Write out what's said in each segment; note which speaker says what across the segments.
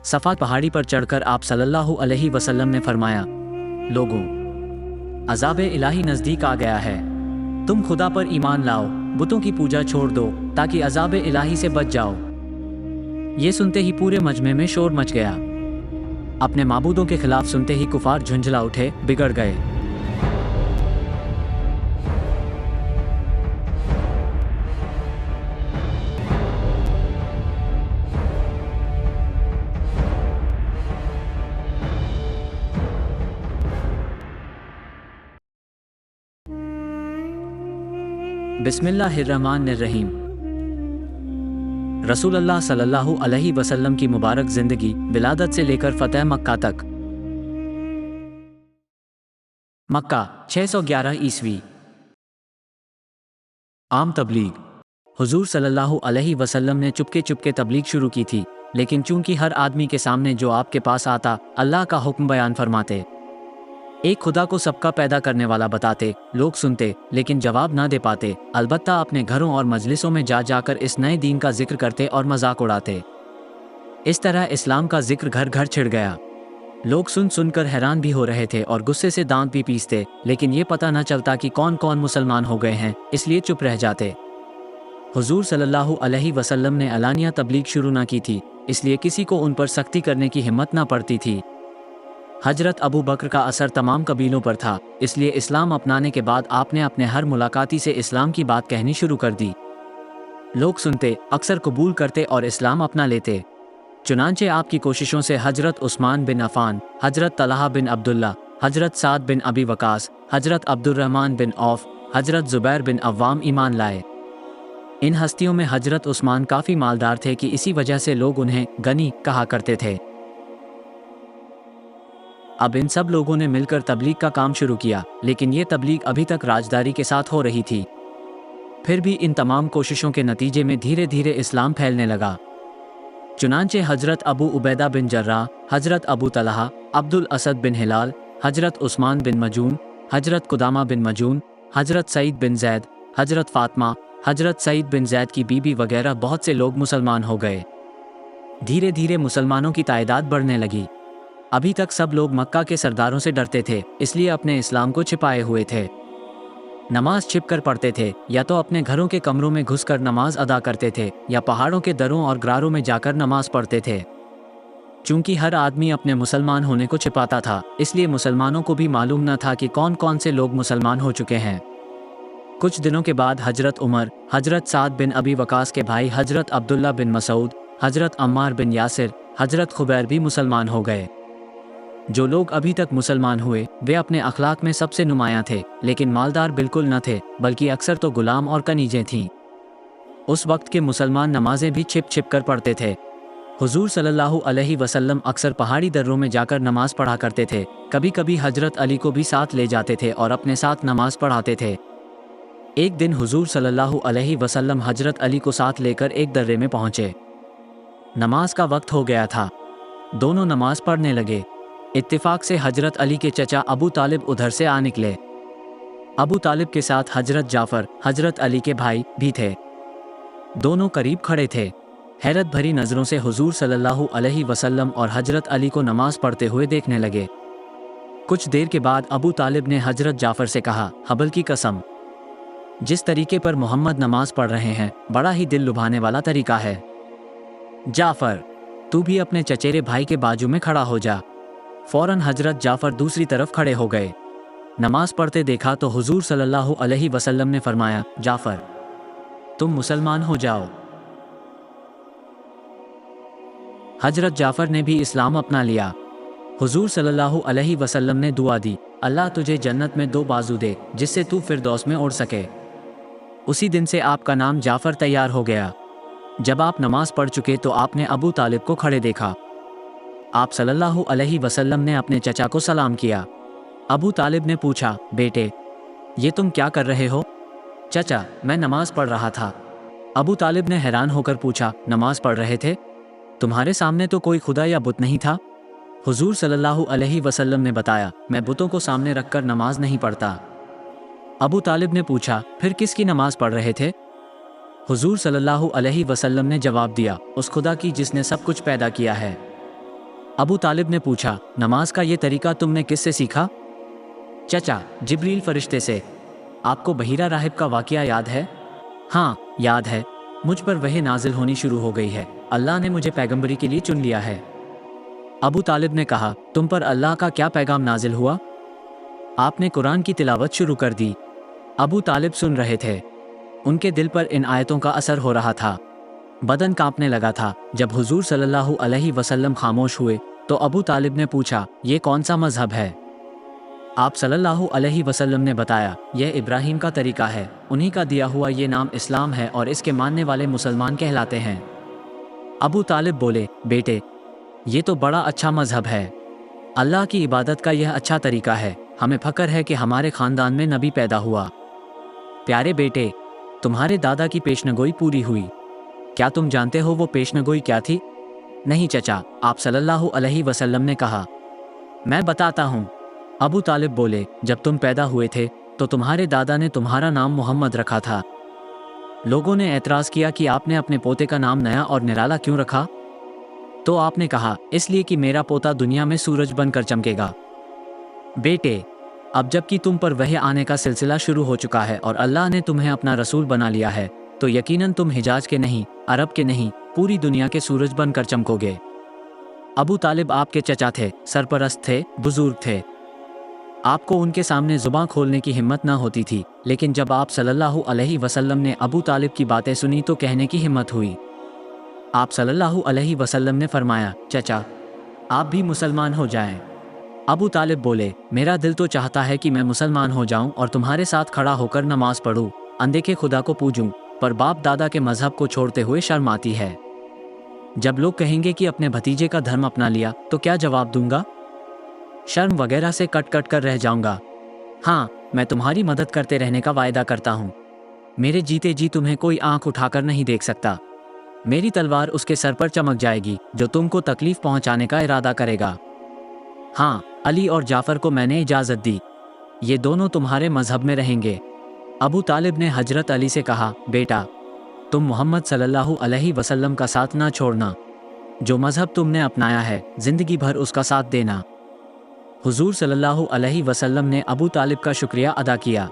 Speaker 1: सफ़ा पहाड़ी पर चढ़कर आप सल्लल्लाहु अलैहि वसल्लम ने फरमाया, लोगों, अज़ाब इलाही नज़दीक आ गया है। तुम खुदा पर ईमान लाओ, बुतों की पूजा छोड़ दो ताकि अज़ाब इलाही से बच जाओ। ये सुनते ही पूरे मजमे में शोर मच गया। अपने माबूदों के खिलाफ सुनते ही कुफार झुंझला उठे, बिगड़ गए। बिस्मिल्लाहिर्रहमानिर्रहीम। रसूलुल्लाह सल्लल्लाहु अलैहि वसल्लम की मुबारक ज़िंदगी विलादत से लेकर फ़तह मक्का तक। मक्का 611 ईस्वी। आम तबलीग। हुजूर सल्लल्लाहु अलैहि वसल्लम ने चुपके चुपके तबलीग शुरू की थी, लेकिन चूंकि हर आदमी के सामने जो आपके पास आता अल्लाह का हुक्म बयान फरमाते, एक खुदा को सबका पैदा करने वाला बताते, लोग सुनते लेकिन जवाब ना दे पाते, अलबत्ता अपने घरों और मजलिसों में जा जाकर इस नए दीन का जिक्र करते और मजाक उड़ाते। इस तरह इस्लाम का जिक्र घर घर छिड़ गया। लोग सुन सुनकर हैरान भी हो रहे थे और गुस्से से दांत भी पीसते, लेकिन ये पता न चलता कि कौन कौन मुसलमान हो गए हैं, इसलिए चुप रह जाते। हुजूर सल्लल्लाहु अलैहि वसल्लम ने अलानिया तबलीग शुरू ना की थी, इसलिए किसी को उन पर सख्ती करने की हिम्मत ना पड़ती थी। हजरत अबू बकर का असर तमाम कबीलों पर था, इसलिए इस्लाम अपनाने के बाद आपने अपने हर मुलाकाती से इस्लाम की बात कहनी शुरू कर दी। लोग सुनते, अक्सर कबूल करते और इस्लाम अपना लेते। चुनांचे आपकी कोशिशों से हजरत उस्मान बिन अफ़ान, हजरत तलहा बिन अब्दुल्ला, हजरत साद बिन अबी वकास, हजरत Abdurrahman bin of, Hazrat Zubair bin Awwam ईमान लाए। इन हस्तियों में हजरत उस्मान काफ़ी मालदार थे कि इसी वजह से लोग उन्हें गनी कहा करते थे। अब इन सब लोगों ने मिलकर तबलीग का काम शुरू किया, लेकिन ये तबलीग अभी तक राजदारी के साथ हो रही थी। फिर भी इन तमाम कोशिशों के नतीजे में धीरे धीरे इस्लाम फैलने लगा। चुनांचे हजरत अबू उबैदा बिन जर्राह, हजरत अबू तलहा, अब्दुल असद बिन हिलाल, हजरत उस्मान बिन मजून, हजरत कुदामा बिन मजून, हजरत सईद बिन जैद, हजरत फातिमा, हजरत सईद बिन जैद की बीबी वगैरह बहुत से लोग मुसलमान हो गए। धीरे धीरे मुसलमानों की तादाद बढ़ने लगी। अभी तक सब लोग मक्का के सरदारों से डरते थे, इसलिए अपने इस्लाम को छिपाए हुए थे। नमाज छिप कर पढ़ते थे, या तो अपने घरों के कमरों में घुसकर नमाज अदा करते थे, या पहाड़ों के दरों और ग्रारों में जाकर नमाज पढ़ते थे। चूंकि हर आदमी अपने मुसलमान होने को छिपाता था, इसलिए मुसलमानों को भी मालूम न था कि कौन कौन से लोग मुसलमान हो चुके हैं। कुछ दिनों के बाद हजरत उमर, हजरत साद बिन अबी वकास के भाई हजरत अब्दुल्ला बिन मसूद, हजरत अम्मार बिन यासिर, हजरत खुबैर भी मुसलमान हो गए। जो लोग अभी तक मुसलमान हुए वे अपने अखलाक में सबसे नुमायां थे, लेकिन मालदार बिल्कुल न थे, बल्कि अक्सर तो गुलाम और कनीजें थीं। उस वक्त के मुसलमान नमाजें भी छिप छिप कर पढ़ते थे। हुजूर सल्लल्लाहु अलैहि वसल्लम अक्सर पहाड़ी दर्रों में जाकर नमाज पढ़ा करते थे। कभी कभी हजरत अली को भी साथ ले जाते थे और अपने साथ नमाज पढ़ाते थे। एक दिन हुजूर सल्लल्लाहु अलैहि वसल्लम हजरत अली को साथ लेकर एक दर्रे में पहुंचे। नमाज का वक्त हो गया था। दोनों नमाज पढ़ने लगे। इत्तिफाक से हजरत अली के चचा अबू तालिब उधर से आ निकले। अबू तालिब के साथ हजरत जाफ़र, हजरत अली के भाई, भी थे। दोनों करीब खड़े थे। हैरत भरी नज़रों से हुजूर सल्लल्लाहु अलैहि वसल्लम और हजरत अली को नमाज पढ़ते हुए देखने लगे। कुछ देर के बाद अबू तालिब ने हजरत जाफ़र से कहा, हबल की कसम, जिस तरीके पर मोहम्मद नमाज पढ़ रहे हैं बड़ा ही दिल लुभाने वाला तरीका है। जाफ़र, तू भी अपने चचेरे भाई के बाजू में खड़ा हो जा। फौरन हजरत जाफ़र दूसरी तरफ खड़े हो गए। नमाज पढ़ते देखा तो हुजूर सल्लल्लाहु अलैहि वसल्लम ने फरमाया, जाफ़र, तुम मुसलमान हो जाओ। हजरत जाफ़र ने भी इस्लाम अपना लिया। हुजूर सल्लल्लाहु अलैहि वसल्लम ने दुआ दी, अल्लाह तुझे जन्नत में 2 बाजू दे जिससे तू फिरदौस में उड़ सके। उसी दिन से आपका नाम जाफ़र तैयार हो गया। जब आप नमाज पढ़ चुके तो आपने अबू तालिब को खड़े देखा। आप सल्लल्लाहु अलैहि वसल्लम ने अपने चचा को सलाम किया। अबू तालिब ने पूछा, बेटे, ये तुम क्या कर रहे हो? चचा, मैं नमाज पढ़ रहा था। अबू तालिब ने हैरान होकर पूछा, नमाज पढ़ रहे थे? तुम्हारे सामने तो कोई खुदा या बुत नहीं था। हुजूर सल्लल्लाहु अलैहि वसल्लम ने बताया, मैं बुतों को सामने रखकर नमाज नहीं पढ़ता। अबू तालिब ने पूछा, फिर किसकी नमाज पढ़ रहे थे? हुजूर सल्लल्लाहु अलैहि वसल्लम ने जवाब दिया, उस खुदा की जिसने सब कुछ पैदा किया है। अबू तालिब ने पूछा, नमाज का ये तरीका तुमने किससे सीखा? चचा, जिब्रील फरिश्ते से। आपको बहीरा राहिब का वाकया याद है? हाँ, याद है। मुझ पर वही नाजिल होनी शुरू हो गई है। अल्लाह ने मुझे पैगंबरी के लिए चुन लिया है। अबू तालिब ने कहा, तुम पर अल्लाह का क्या पैगाम नाजिल हुआ? आपने कुरान की तिलावत शुरू कर दी। अबू तालिब सुन रहे थे। उनके दिल पर इन आयतों का असर हो रहा था। बदन कांपने लगा था। जब हुजूर सल्लल्लाहु अलैहि वसल्लम खामोश हुए तो अबू तालिब ने पूछा, ये कौन सा मजहब है? आप सल्लल्लाहु अलैहि वसल्लम ने बताया, यह इब्राहिम का तरीका है, उन्हीं का दिया हुआ ये नाम इस्लाम है और इसके मानने वाले मुसलमान कहलाते हैं। अबू तालिब बोले, बेटे, ये तो बड़ा अच्छा मजहब है। अल्लाह की इबादत का यह अच्छा तरीका है। हमें फक्र है कि हमारे ख़ानदान में नबी पैदा हुआ। प्यारे बेटे, तुम्हारे दादा की पेशनगोई पूरी हुई। क्या तुम जानते हो वो पेशनगोई क्या थी? नहीं चचा, आप सल्लल्लाहु अलैहि वसल्लम ने कहा। मैं बताता हूँ। अबू तालिब बोले, जब तुम पैदा हुए थे तो तुम्हारे दादा ने तुम्हारा नाम मोहम्मद रखा था। लोगों ने एतराज़ किया कि आपने अपने पोते का नाम नया और निराला क्यों रखा? तो आपने कहा, इसलिए कि मेरा पोता दुनिया में सूरज बनकर चमकेगा। बेटे, अब जबकि तुम पर वही आने का सिलसिला शुरू हो चुका है और अल्लाह ने तुम्हें अपना रसूल बना लिया है, तो यकीनन तुम हिजाज के नहीं, अरब के नहीं, पूरी दुनिया के सूरज बनकर चमकोगे। अबू तालिब आपके चचा थे, सरपरस्त थे, बुजुर्ग थे। आपको उनके सामने जुबान खोलने की हिम्मत ना होती थी, लेकिन जब आप सल्लल्लाहु अलैहि वसल्लम ने अबू तालिब की बातें सुनी तो कहने की हिम्मत हुई। आप सल्लल्लाहु अलैहि वसल्लम ने फरमाया, चचा, आप भी मुसलमान हो जाएं। अबू तालिब बोले, मेरा दिल तो चाहता है कि मैं मुसलमान हो जाऊं और तुम्हारे साथ खड़ा होकर नमाज पढ़ूं, अनदेखे खुदा को पूजूं, पर बाप दादा के मजहब को छोड़ते हुए शर्म आती है। जब लोग कहेंगे कि अपने भतीजे का धर्म अपना लिया तो क्या जवाब दूंगा? शर्म वगैरह से कट कट कर रह जाऊंगा। हाँ, मैं तुम्हारी मदद करते रहने का वायदा करता हूँ। मेरे जीते जी तुम्हें कोई आंख उठाकर नहीं देख सकता। मेरी तलवार उसके सर पर चमक जाएगी जो तुमको तकलीफ पहुंचाने का इरादा करेगा। हाँ, अली और जाफर को मैंने इजाज़त दी, ये दोनों तुम्हारे मजहब में रहेंगे। अबू तालिब ने हजरत अली से कहा, बेटा, तुम मोहम्मद सल्लल्लाहु अलैहि वसल्लम का साथ ना छोड़ना। जो मजहब तुमने अपनाया है, जिंदगी भर उसका साथ देना। हुजूर सल्लल्लाहु अलैहि वसल्लम ने अबू तालिब का शुक्रिया अदा किया।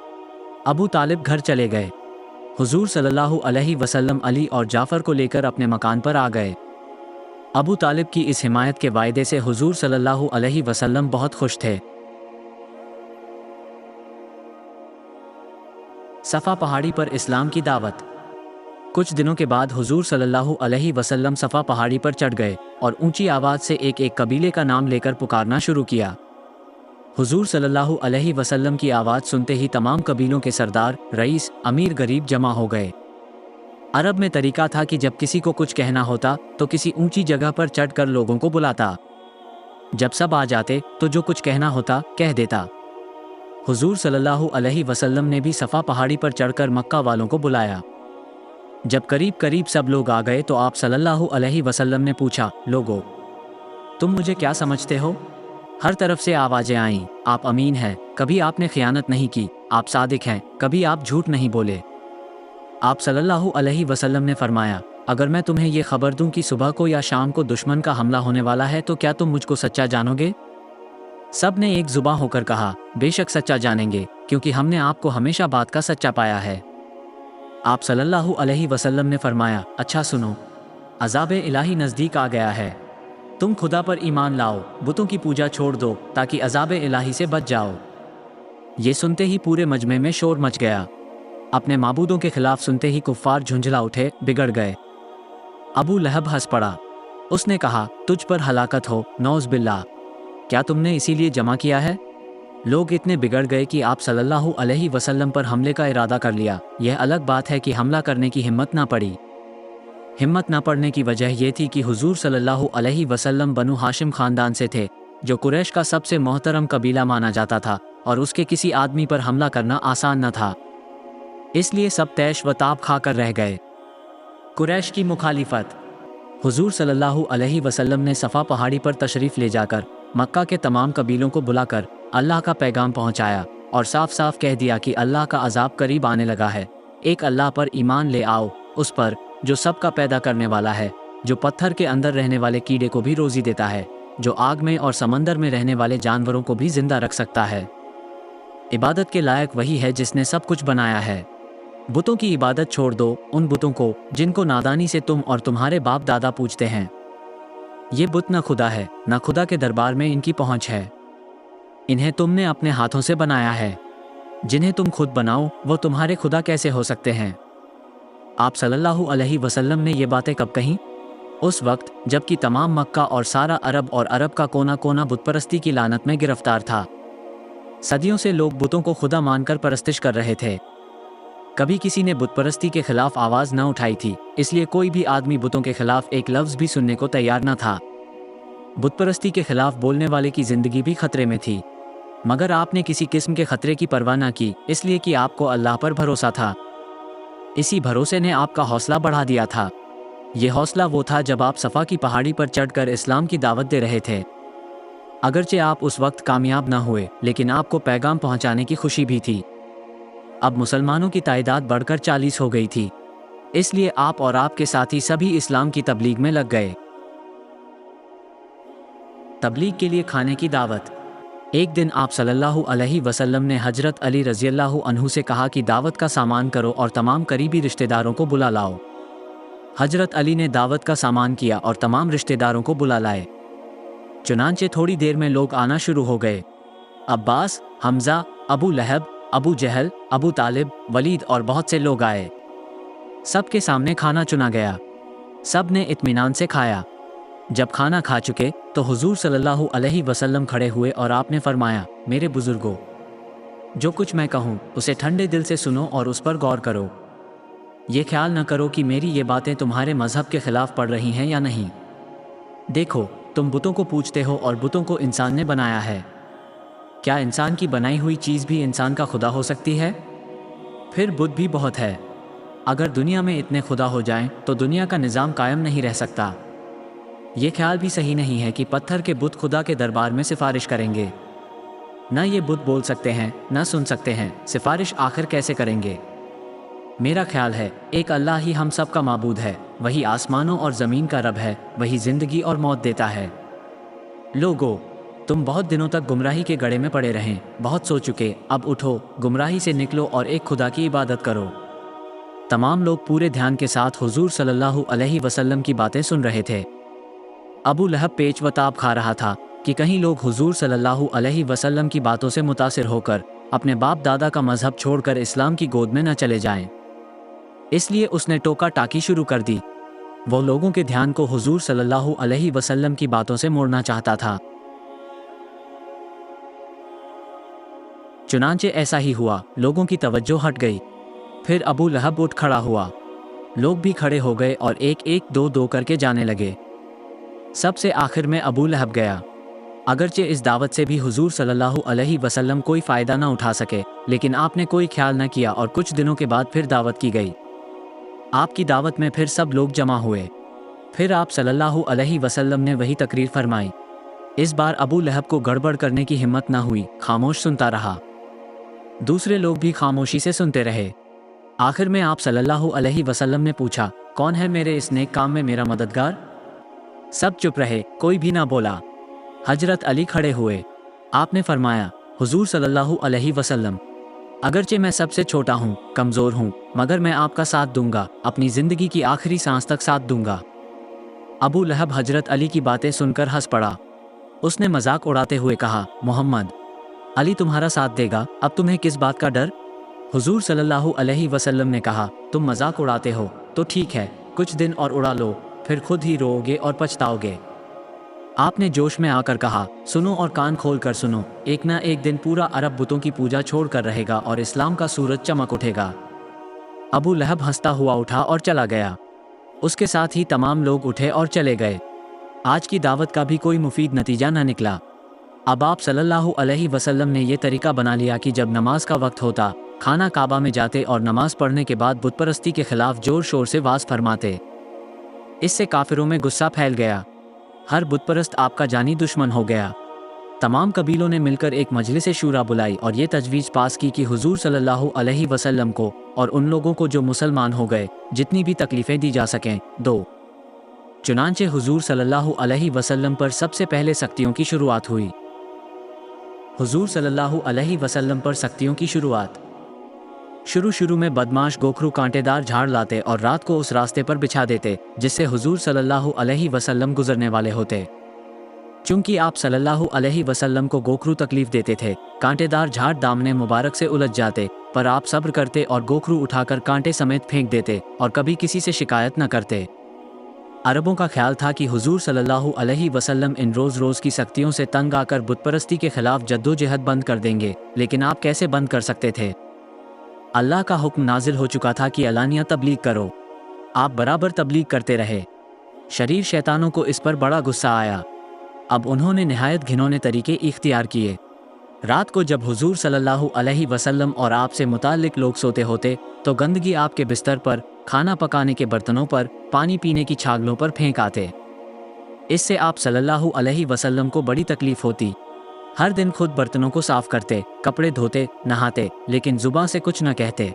Speaker 1: अबू तालिब घर चले गए। हुजूर सल्लल्लाहु अलैहि वसल्लम अली और जाफर को लेकर अपने मकान पर आ गए। अबू तालिब की इस हिमायत के वायदे से हुजूर सल्लल्लाहु अलैहि वसल्लम बहुत खुश थे। सफ़ा पहाड़ी पर इस्लाम की दावत। कुछ दिनों के बाद हुजूर सल्लल्लाहु अलैहि वसल्लम सफ़ा पहाड़ी पर चढ़ गए और ऊंची आवाज़ से एक एक कबीले का नाम लेकर पुकारना शुरू किया। हुजूर सल्लल्लाहु अलैहि वसल्लम की आवाज़ सुनते ही तमाम कबीलों के सरदार, रईस, अमीर गरीब जमा हो गए। अरब में तरीका था कि जब किसी को कुछ कहना होता तो किसी ऊंची जगह पर चढ़कर लोगों को बुलाता। जब सब आ जाते तो जो कुछ कहना होता कह देता। हुजूर सल्लल्लाहु अलैहि वसल्लम ने भी सफ़ा पहाड़ी पर चढ़कर मक्का वालों को बुलाया। जब करीब करीब सब लोग आ गए तो आप सल्लल्लाहु अलैहि वसल्लम ने पूछा, लोगों, तुम मुझे क्या समझते हो? हर तरफ से आवाज़ें आईं, आप अमीन हैं, कभी आपने खियानत नहीं की, आप सादिक हैं, कभी आप झूठ नहीं बोले। आप सल्लल्लाहु अलैहि वसल्लम ने फरमाया, अगर मैं तुम्हें ये खबर दूं कि सुबह को या शाम को दुश्मन का हमला होने वाला है तो क्या तुम मुझको सच्चा जानोगे? सब ने एक जुबां होकर कहा, बेशक सच्चा जानेंगे, क्योंकि हमने आपको हमेशा बात का सच्चा पाया है। आप सल्लल्लाहु अलैहि वसल्लम ने फरमाया, अच्छा सुनो, अज़ाब इलाही नज़दीक आ गया है। तुम खुदा पर ईमान लाओ, बुतों की पूजा छोड़ दो ताकि अज़ाब इलाही से बच जाओ। ये सुनते ही पूरे मजमे में शोर मच गया। अपने माबूदों के खिलाफ सुनते ही कुफ्फार झुंझला उठे, बिगड़ गए। अबू लहब हंस पड़ा। उसने कहा, तुझ पर हलाकत हो, नौज़ बिल्लाह। क्या तुमने इसीलिए जमा किया है? लोग इतने बिगड़ गए कि आप सल्लल्लाहु अलैहि वसल्लम पर हमले का इरादा कर लिया। यह अलग बात है कि हमला करने की हिम्मत ना पड़ी। हिम्मत ना पड़ने की वजह यह थी कि हुजूर सल्लल्लाहु अलैहि वसल्लम बनु हाशिम खानदान से थे, जो कुरैश का सबसे मोहतरम कबीला माना जाता था, और उसके किसी आदमी पर हमला करना आसान न था। इसलिए सब तैश व ताप खा कर रह गए। कुरैश की मुखालिफत। हुजूर सल्लल्लाहु अलैहि वसल्लम ने सफ़ा पहाड़ी पर तशरीफ़ ले जाकर मक्का के तमाम कबीलों को बुलाकर अल्लाह का पैगाम पहुंचाया और साफ साफ कह दिया कि अल्लाह का अजाब करीब आने लगा है। एक अल्लाह पर ईमान ले आओ, उस पर जो सबका पैदा करने वाला है, जो पत्थर के अंदर रहने वाले कीड़े को भी रोज़ी देता है, जो आग में और समंदर में रहने वाले जानवरों को भी जिंदा रख सकता है। इबादत के लायक वही है जिसने सब कुछ बनाया है। बुतों की इबादत छोड़ दो, उन बुतों को जिनको नादानी से तुम और तुम्हारे बाप दादा पूजते हैं। ये बुत न खुदा है, न खुदा के दरबार में इनकी पहुंच है। इन्हें तुमने अपने हाथों से बनाया है। जिन्हें तुम खुद बनाओ वो तुम्हारे खुदा कैसे हो सकते हैं? आप सल्लल्लाहु अलैहि वसल्लम ने ये बातें कब कहीं? उस वक्त जबकि तमाम मक्का और सारा अरब और अरब का कोना कोना बुतपरस्ती की लानत में गिरफ्तार था। सदियों से लोग बुतों को खुदा मानकर परस्तिश कर रहे थे। कभी किसी ने बुतपरस्ती के खिलाफ आवाज़ न उठाई थी, इसलिए कोई भी आदमी बुतों के खिलाफ एक लफ्ज़ भी सुनने को तैयार न था। बुतपरस्ती के खिलाफ बोलने वाले की ज़िंदगी भी खतरे में थी, मगर आपने किसी किस्म के खतरे की परवाह न की, इसलिए कि आपको अल्लाह पर भरोसा था। इसी भरोसे ने आपका हौसला बढ़ा दिया था। ये हौसला वो था जब आप सफ़ा की पहाड़ी पर चढ़कर इस्लाम की दावत दे रहे थे। अगरचे आप उस वक्त कामयाब न हुए, लेकिन आपको पैगाम पहुंचाने की खुशी भी थी। अब मुसलमानों की तादाद बढ़कर 40 हो गई थी, इसलिए आप और आपके साथी सभी इस्लाम की तबलीग में लग गए। तबलीग के लिए खाने की दावत। एक दिन आप सल्लल्लाहु अलैहि वसल्लम ने हजरत अली रज़ियल्लाहु अन्हु से कहा कि दावत का सामान करो और तमाम करीबी रिश्तेदारों को बुला लाओ। हजरत अली ने दावत का सामान किया और तमाम रिश्तेदारों को बुला लाए। चुनांचे थोड़ी देर में लोग आना शुरू हो गए। अब्बास, हमज़ा, अबू लहब, अबू जहल, अबू तालिब, वलीद और बहुत से लोग आए। सबके सामने खाना चुना गया। सब ने इत्मीनान से खाया। जब खाना खा चुके तो हुजूर सल्लल्लाहु अलैहि वसल्लम खड़े हुए और आपने फरमाया, मेरे बुजुर्गों, जो कुछ मैं कहूँ उसे ठंडे दिल से सुनो और उस पर गौर करो। ये ख्याल न करो कि मेरी ये बातें तुम्हारे मज़हब के ख़िलाफ़ पड़ रही हैं या नहीं। देखो, तुम बुतों को पूजते हो और बुतों को इंसान ने बनाया है। क्या इंसान की बनाई हुई चीज़ भी इंसान का खुदा हो सकती है? फिर बुत भी बहुत है। अगर दुनिया में इतने खुदा हो जाएं तो दुनिया का निज़ाम कायम नहीं रह सकता। ये ख्याल भी सही नहीं है कि पत्थर के बुत खुदा के दरबार में सिफारिश करेंगे। न ये बुत बोल सकते हैं, न सुन सकते हैं, सिफारिश आखिर कैसे करेंगे? मेरा ख्याल है एक अल्लाह ही हम सब का माबूद है। वही आसमानों और ज़मीन का रब है। वही ज़िंदगी और मौत देता है। लोगो, तुम बहुत दिनों तक गुमराही के गड़े में पड़े रहें, बहुत सो चुके, अब उठो, गुमराही से निकलो और एक खुदा की इबादत करो। तमाम लोग पूरे ध्यान के साथ हुजूर सल्लल्लाहु अलैहि वसल्लम की बातें सुन रहे थे। अबू लहब पेच व ताब खा रहा था कि कहीं लोग हुजूर सल्लल्लाहु अलैहि वसल्लम की बातों से मुतासिर होकर अपने बाप दादा का मजहब छोड़कर इस्लाम की गोद में न चले जाएं। इसलिए उसने टोका टाकी शुरू कर दी। वो लोगों के ध्यान को हुजूर सल्लल्लाहु अलैहि वसल्लम की बातों से मोड़ना चाहता था। चुनांचे ऐसा ही हुआ, लोगों की तवज्जो हट गई। फिर अबू लहब उठ खड़ा हुआ। लोग भी खड़े हो गए और एक एक दो दो करके जाने लगे। सबसे आखिर में अबू लहब गया। अगरचे इस दावत से भी हुजूर सल्लल्लाहु अलैहि वसल्लम कोई फ़ायदा न उठा सके, लेकिन आपने कोई ख्याल न किया और कुछ दिनों के बाद फिर दावत की गई। आपकी दावत में फिर सब लोग जमा हुए। फिर आप सल्लल्लाहु अलैहि वसल्लम ने वही तकरीर फरमाई। इस बार अबू लहब को गड़बड़ करने की हिम्मत न हुई, खामोश सुनता रहा। दूसरे लोग भी खामोशी से सुनते रहे। आखिर में आप सल्लल्लाहु अलैहि वसल्लम ने पूछा, कौन है मेरे इस नेक काम में मेरा मददगार? सब चुप रहे, कोई भी ना बोला। हजरत अली खड़े हुए। आपने फरमाया, हुजूर सल्लल्लाहु अलैहि वसल्लम, अगरचे मैं सबसे छोटा हूँ, कमज़ोर हूँ, मगर मैं आपका साथ दूंगा, अपनी ज़िंदगी की आखिरी सांस तक साथ दूंगा। अबू लहब हजरत अली की बातें सुनकर हंस पड़ा। उसने मजाक उड़ाते हुए कहा, मोहम्मद, अली तुम्हारा साथ देगा, अब तुम्हें किस बात का डर? हुजूर सल्लल्लाहु अलैहि वसल्लम ने कहा, तुम मजाक उड़ाते हो तो ठीक है, कुछ दिन और उड़ा लो, फिर खुद ही रोओगे और पछताओगे। आपने जोश में आकर कहा, सुनो और कान खोल कर सुनो, एक ना एक दिन पूरा अरब बुतों की पूजा छोड़ कर रहेगा और इस्लाम का सूरज चमक उठेगा। अबू लहब हंसता हुआ उठा और चला गया। उसके साथ ही तमाम लोग उठे और चले गए। आज की दावत का भी कोई मुफीद नतीजा न निकला। अब आप सल्लल्लाहु अलैहि वसल्लम ने यह तरीका बना लिया कि जब नमाज का वक्त होता, खाना काबा में जाते और नमाज पढ़ने के बाद बुतपरस्ती के खिलाफ जोर शोर से वाज फरमाते। इससे काफिरों में गुस्सा फैल गया। हर बुतपरस्त आपका जानी दुश्मन हो गया। तमाम कबीलों ने मिलकर एक मजलिस शूरा बुलाई और ये तजवीज़ पास की कि हुजूर सल्लल्लाहु अलैहि वसल्लम को और उन लोगों को जो मुसलमान हो गए जितनी भी तकलीफ़ें दी जा सकें दो। चुनांचे हुजूर सल्लल्लाहु अलैहि वसल्लम पर सबसे पहले सख्तियों की शुरुआत हुई। हुजूर सल्लल्लाहु अलैहि वसल्लम पर सख्तियों की शुरुआत। शुरू में बदमाश गोखरू कांटेदार झाड़ लाते और रात को उस रास्ते पर बिछा देते जिससे हुजूर सल्लल्लाहु अलैहि वसल्लम गुजरने वाले होते। चूंकि आप सल्लल्लाहु अलैहि वसल्लम को गोखरू तकलीफ देते थे, कांटेदार झाड़ दामने मुबारक से उलझ जाते, पर आप सब्र करते और गोखरू उठाकर कांटे समेत फेंक देते और कभी किसी से शिकायत न करते। अरबों का ख्याल था कि हुजूर सल्लल्लाहु अलैहि वसल्लम इन रोज़ की सख्तियों से तंग आकर बुतपरस्ती के खिलाफ जद्दोजहद बंद कर देंगे, लेकिन आप कैसे बंद कर सकते थे? अल्लाह का हुक्म नाजिल हो चुका था कि अलानिया तबलीग करो। आप बराबर तबलीग करते रहे। शरीर शैतानों को इस पर बड़ा गुस्सा आया। अब उन्होंने निहायत घिनौने तरीके इख्तियार किए। रात को जब हुजूर सल्लल्लाहु अलैहि वसल्लम और आपसे मुताल्लिक लोग सोते होते तो गंदगी आपके बिस्तर पर, खाना पकाने के बर्तनों पर, पानी पीने की छागलों पर फेंक आते। इससे आप सल्लल्लाहु अलैहि वसल्लम को बड़ी तकलीफ होती। हर दिन खुद बर्तनों को साफ करते, कपड़े धोते, नहाते, लेकिन जुबान से कुछ न कहते।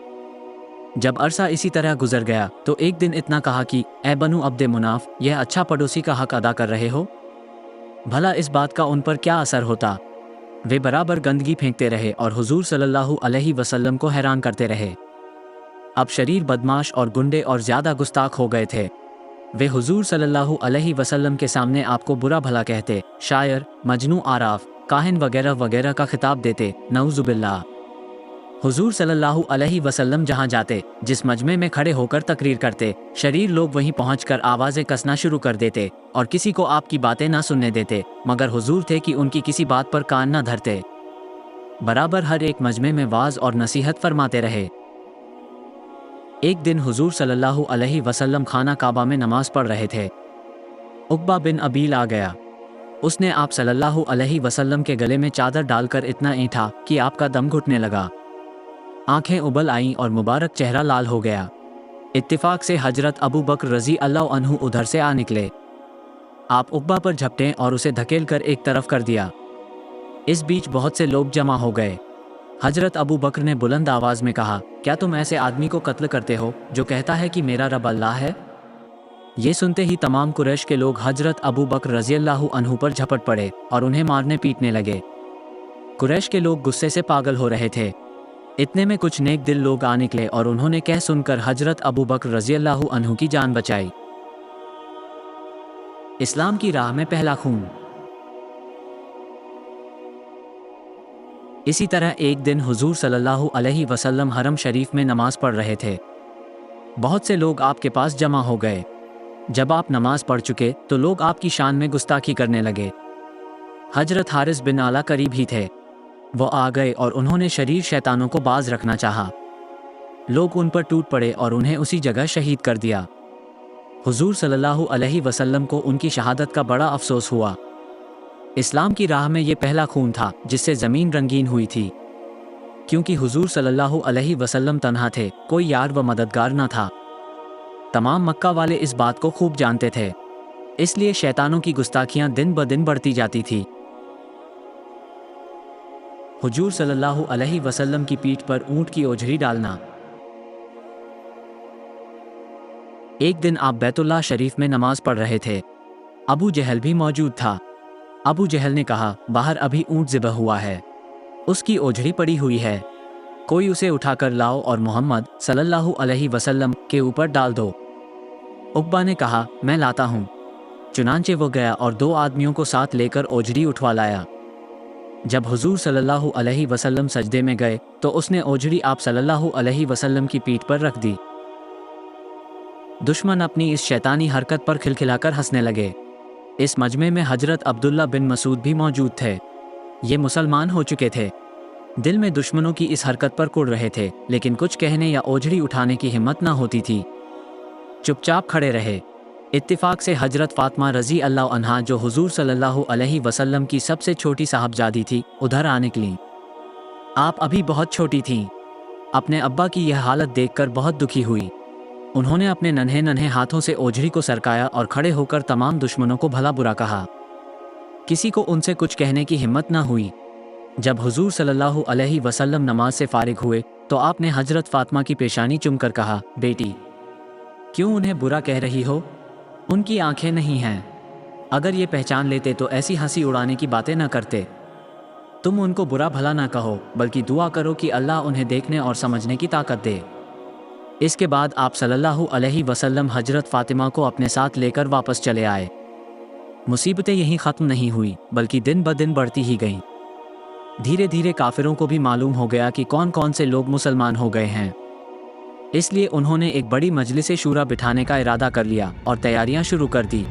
Speaker 1: जब अरसा इसी तरह गुजर गया तो एक दिन इतना कहा कि ए बनु अब्दे मुनाफ, यह अच्छा पड़ोसी का हक अदा कर रहे हो? भला इस बात का उन पर क्या असर होता? वे बराबर गंदगी फेंकते रहे और हुजूर सल्लल्लाहु अलैहि वसल्लम को हैरान करते रहे। अब शरीर बदमाश और गुंडे और ज़्यादा गुस्ताख हो गए थे। वे हुजूर सल्लल्लाहु अलैहि वसल्लम के सामने आपको बुरा भला कहते, शायर, मजनू, आराफ, काहिन वगैरह वगैरह का खिताब देते, नऊजुबिल्लाह। हुजूर सल्लल्लाहु अलैहि वसल्लम जहाँ जाते, जिस मजमे में खड़े होकर तकरीर करते, शरीर लोग वहीं पहुंचकर आवाज़ें कसना शुरू कर देते और किसी को आपकी बातें ना सुनने देते, मगर हुजूर थे कि उनकी किसी बात पर कान न धरते। बराबर हर एक मजमे में वाज और नसीहत फरमाते रहे। एक दिन हुजूर सल्लल्लाहु अलैहि वसल्लम खाना काबा में नमाज पढ़ रहे थे। उक़बा बिन अबील आ गया। उसने आप सल्लल्लाहु अलैहि वसल्लम के गले में चादर डालकर इतना ऐंठा कि आपका दम घुटने लगा। आंखें उबल आईं और मुबारक चेहरा लाल हो गया। इत्तिफाक से हजरत अबू बकर रज़ी अल्लाह अन्हु उधर से आ निकले। आप उक़बा पर झपटे और उसे धकेल कर एक तरफ कर दिया। इस बीच बहुत से लोग जमा हो गए। हजरत अबू बकर ने बुलंद आवाज़ में कहा, क्या तुम ऐसे आदमी को कत्ल करते हो जो कहता है कि मेरा रब अल्लाह है? ये सुनते ही तमाम कुरैश के लोग हजरत अबू बकर रज़ियल्लाहु अन्हु पर झपट पड़े और उन्हें मारने पीटने लगे। कुरैश के लोग गुस्से से पागल हो रहे थे। इतने में कुछ नेक दिल लोग आ निकले और उन्होंने कह सुनकर हजरत अबू बकर रज़ियल्लाहु अन्हु की जान बचाई। इस्लाम की राह में पहला खून। इसी तरह एक दिन हुजूर सल्लल्लाहु अलैहि वसल्लम हरम शरीफ में नमाज पढ़ रहे थे। बहुत से लोग आपके पास जमा हो गए। जब आप नमाज पढ़ चुके तो लोग आपकी शान में गुस्ताखी करने लगे। हजरत हारिस बिन आला करीब ही थे। वो आ गए और उन्होंने शरीर शैतानों को बाज रखना चाहा। लोग उन पर टूट पड़े और उन्हें उसी जगह शहीद कर दिया। हुजूर सल्लल्लाहु अलैहि वसल्लम को उनकी शहादत का बड़ा अफसोस हुआ। इस्लाम की राह में ये पहला खून था जिससे ज़मीन रंगीन हुई थी। क्योंकि हुजूर सल्लल्लाहु अलैहि वसल्लम तन्हा थे, कोई यार व मददगार न था। तमाम मक्का वाले इस बात को खूब जानते थे, इसलिए शैतानों की गुस्ताखियां दिन ब दिन बढ़ती जाती थी। हुजूर सल्लल्लाहु अलैहि वसल्लम की पीठ पर ऊंट की ओझरी डालना। एक दिन आप बैतुल्लाह शरीफ में नमाज पढ़ रहे थे। अबू जहल भी मौजूद था। अबू जहल ने कहा, बाहर अभी ऊंट ज़िबह हुआ है, उसकी ओझरी पड़ी हुई है, कोई उसे उठाकर लाओ और मोहम्मद सल्लल्लाहु अलैहि वसल्लम के ऊपर डाल दो। उक़बा ने कहा, मैं लाता हूँ। चुनांचे वो गया और 2 आदमियों को साथ लेकर ओझरी उठवा लाया। जब हुजूर सल्लल्लाहु अलैहि वसल्लम सजदे में गए तो उसने ओझरी आप सल्लल्लाहु अलैहि वसल्लम की पीठ पर रख दी। दुश्मन अपनी इस शैतानी हरकत पर खिलखिलाकर हंसने लगे। इस मजमे में हजरत अब्दुल्ला बिन मसूद भी मौजूद थे। ये मुसलमान हो चुके थे। दिल में दुश्मनों की इस हरकत पर कुढ़ रहे थे, लेकिन कुछ कहने या ओझड़ी उठाने की हिम्मत न होती थी। चुपचाप खड़े रहे। इत्तिफाक से हजरत फातिमा रज़ी अल्लाह अन्हा, जो हुजूर सल्लल्लाहु अलैहि वसल्लम की सबसे छोटी साहबजादी थी, उधर आ निकली। आप अभी बहुत छोटी थीं। अपने अब्बा की यह हालत देखकर बहुत दुखी हुई। उन्होंने अपने नन्हे नन्हे हाथों से ओझरी को सरकाया और खड़े होकर तमाम दुश्मनों को भला बुरा कहा। किसी को उनसे कुछ कहने की हिम्मत न हुई। जब हुजूर सल्लल्लाहु अलैहि वसल्लम नमाज से फारिग हुए तो आपने हजरत फातिमा की पेशानी चूमकर कहा, बेटी, क्यों उन्हें बुरा कह रही हो? ان کی آنکھیں نہیں ہیں۔ اگر یہ پہچان لیتے تو ایسی ہنسی اڑانے کی باتیں نہ کرتے۔ تم ان کو برا بھلا نہ کہو، بلکہ دعا کرو کہ اللہ انہیں دیکھنے اور سمجھنے کی طاقت دے۔ اس کے بعد آپ صلی اللہ علیہ وسلم حضرت فاطمہ کو اپنے ساتھ لے کر واپس چلے آئے۔ مصیبتیں یہیں ختم نہیں ہوئی، بلکہ دن بدن بڑھتی ہی گئیں۔ دھیرے دھیرے کافروں کو بھی معلوم ہو گیا کہ کون کون سے لوگ مسلمان ہو گئے ہیں۔ اس لیے انہوں نے ایک بڑی مجلس شورا بٹھانے کا ارادہ کر لیا اور تیاریاں شروع کر دی۔